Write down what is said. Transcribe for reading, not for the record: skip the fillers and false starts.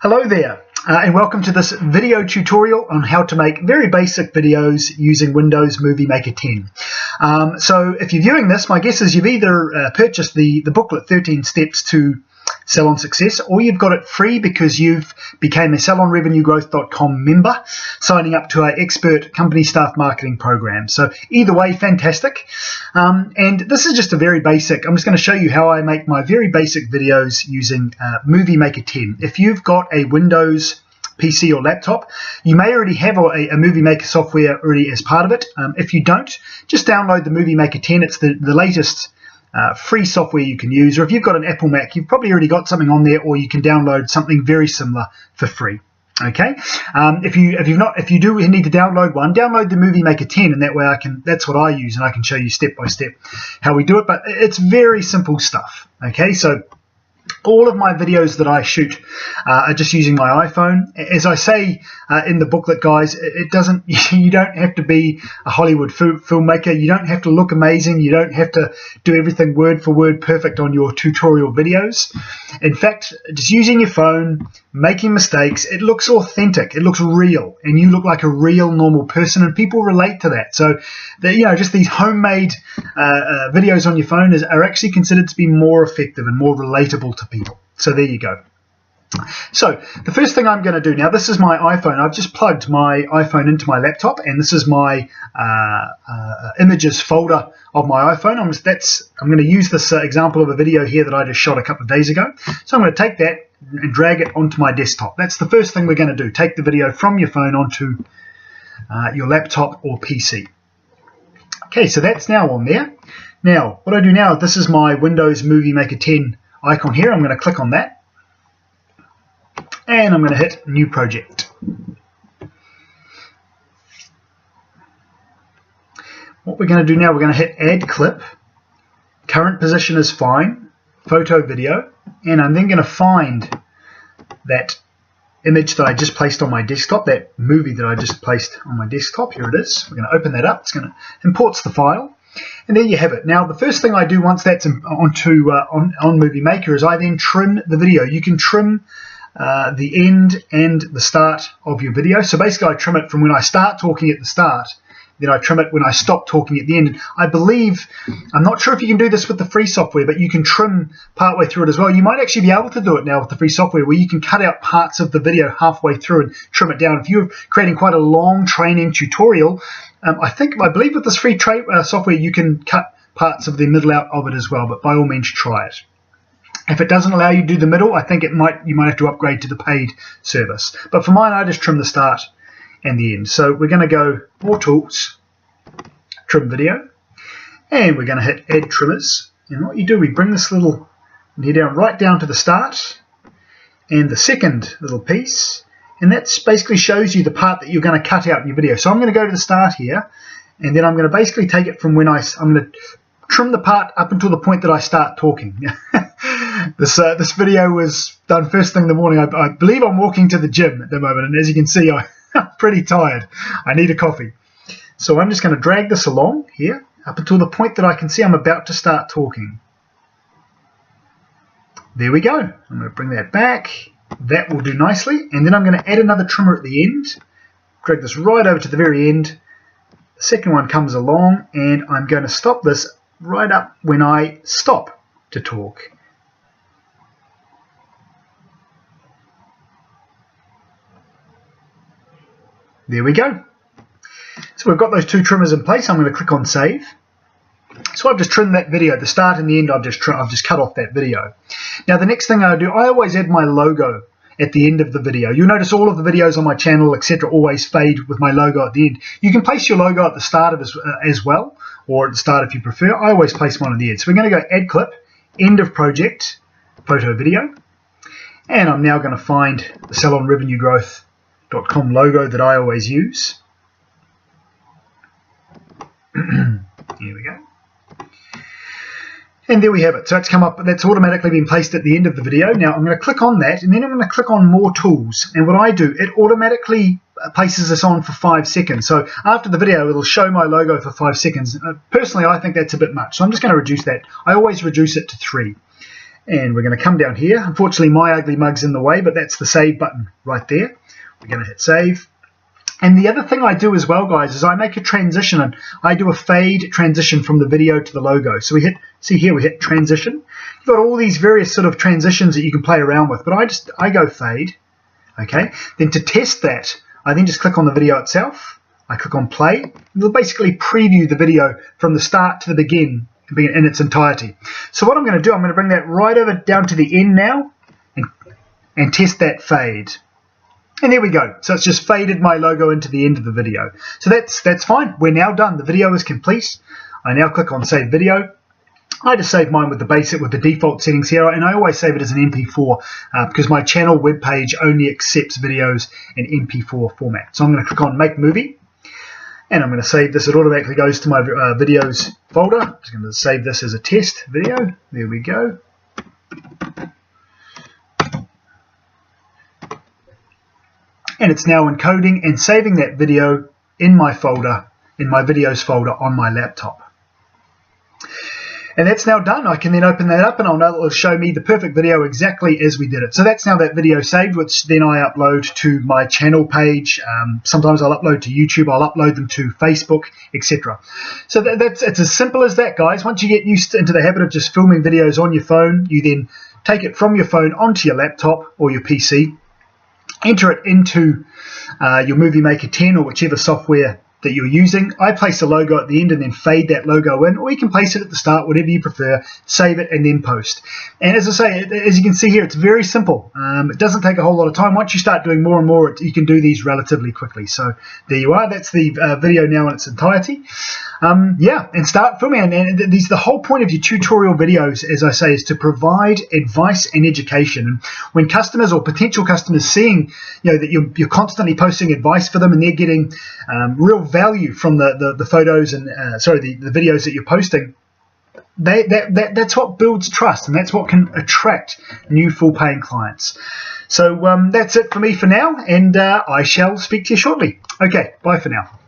Hello there, and welcome to this video tutorial on how to make very basic videos using Windows Movie Maker 10. So if you're viewing this, my guess is you've either purchased the booklet 13 Steps to Salon Success, or you've got it free because you've became a salonrevenuegrowth.com member, signing up to our expert company staff marketing program. So either way, fantastic. And this is just a very basic, I'm just going to show you how I make my very basic videos using Movie Maker 10. If you've got a Windows PC or laptop, you may already have a Movie Maker software already as part of it. If you don't, just download the Movie Maker 10. It's the latest free software you can use, or if you've got an Apple Mac, you've probably already got something on there, or you can download something very similar for free. Okay, if you do need to download one, download the Movie Maker 10, and that way that's what I use, and I can show you step by step how we do it. But it's very simple stuff. Okay, so all of my videos that I shoot are just using my iPhone. As I say in the booklet, guys, you don't have to be a Hollywood filmmaker. You don't have to look amazing. You don't have to do everything word for word perfect on your tutorial videos. In fact, just using your phone, making mistakes, it looks authentic. It looks real, and you look like a real normal person, and people relate to that. So, just these homemade videos on your phone are actually considered to be more effective and more relatable to people. So there you go. So the first thing I'm going to do now, this is my iPhone. I've just plugged my iPhone into my laptop, and this is my images folder of my iPhone. I'm going to use this example of a video here that I just shot a couple of days ago. So I'm going to take that and drag it onto my desktop. That's the first thing we're going to do. Take the video from your phone onto your laptop or PC. Okay, so that's now on there. Now, what I do now, this is my Windows Movie Maker 10 icon here. I'm going to click on that, and I'm going to hit New Project. What we're going to do now, we're going to hit Add Clip. Current position is fine. Photo, video, and I'm then going to find that image that I just placed on my desktop, that movie that I just placed on my desktop. Here it is. We're going to open that up. It's going to import the file. And there you have it. Now, the first thing I do once that's on Movie Maker is I then trim the video. You can trim the end and the start of your video. So basically, I trim it from when I start talking at the start, then I trim it when I stop talking at the end. I believe, I'm not sure if you can do this with the free software, but you can trim partway through it as well. You might actually be able to do it now with the free software, where you can cut out parts of the video halfway through and trim it down. If you're creating quite a long training tutorial, I believe with this free software you can cut parts of the middle out of it as well, but by all means try it. If it doesn't allow you to do the middle, I think you might have to upgrade to the paid service. But for mine, I just trim the start and the end. So we're going to go More Tools, Trim Video, and we're going to hit Add Trimmers. And what you do, we bring this little here right down to the start and the second little piece. And that basically shows you the part that you're going to cut out in your video. So I'm going to go to the start here, and then I'm going to basically take it from when I'm going to trim the part up until the point that I start talking. This video was done first thing in the morning. I believe I'm walking to the gym at the moment, and as you can see, I'm pretty tired. I need a coffee. So I'm just going to drag this along here up until the point that I can see I'm about to start talking. There we go. I'm going to bring that back. That will do nicely, and then I'm going to add another trimmer at the end. Drag this right over to the very end. The second one comes along, and I'm going to stop this right up when I stop to talk. There we go. So we've got those two trimmers in place. I'm going to click on Save. So I've just trimmed that video. The start and the end, I've just cut off that video. Now the next thing I do, I always add my logo at the end of the video. You'll notice all of the videos on my channel, etc., always fade with my logo at the end. You can place your logo at the start of as well, or at the start if you prefer. I always place one at the end. So we're going to go Add Clip, End of Project, Photo, Video, and I'm now going to find the salonrevenuegrowth.com logo that I always use. Here we go. And there we have it. So it's come up, that's automatically been placed at the end of the video. Now I'm going to click on that, and then I'm going to click on More Tools. And what I do, it automatically places this on for 5 seconds. So after the video, it'll show my logo for 5 seconds. Personally, I think that's a bit much. So I'm just going to reduce that. I always reduce it to 3. And we're going to come down here. Unfortunately, my ugly mug's in the way, but that's the save button right there. We're going to hit save. And the other thing I do as well, guys, is I make a transition, and I do a fade transition from the video to the logo. So we hit, see here, we hit transition. You've got all these various sort of transitions that you can play around with, but I go fade. Okay. Then to test that, I then just click on the video itself. I click on play. It'll basically preview the video from the start to the begin in its entirety. So what I'm going to do, I'm going to bring that right over down to the end now and test that fade. And there we go. So it's just faded my logo into the end of the video. So that's fine. We're now done. The video is complete. I now click on Save Video. I just save mine with the default settings here, and I always save it as an MP4 because my channel webpage only accepts videos in MP4 format. So I'm going to click on Make Movie. And I'm going to save this. It automatically goes to my videos folder. I'm just going to save this as a test video. There we go. And it's now encoding and saving that video in my folder, in my videos folder on my laptop. And that's now done. I can then open that up and it'll show me the perfect video exactly as we did it. So that's now that video saved, which then I upload to my channel page. Sometimes I'll upload to YouTube, I'll upload them to Facebook, etc. So it's as simple as that, guys. Once you get into the habit of just filming videos on your phone, you then take it from your phone onto your laptop or your PC, enter it into your Movie Maker 10 or whichever software that you're using. I place a logo at the end and then fade that logo in, or you can place it at the start, whatever you prefer, save it and then post. And as I say, as you can see here, it's very simple. It doesn't take a whole lot of time. Once you start doing more and more, you can do these relatively quickly. So there you are. That's the video now in its entirety. Yeah, and start filming. And the whole point of your tutorial videos, as I say, is to provide advice and education. And when customers or potential customers seeing, that you're constantly posting advice for them, and they're getting real value from the photos and the videos that you're posting, that's what builds trust, and that's what can attract new full-paying clients. So that's it for me for now, and I shall speak to you shortly. Okay, bye for now.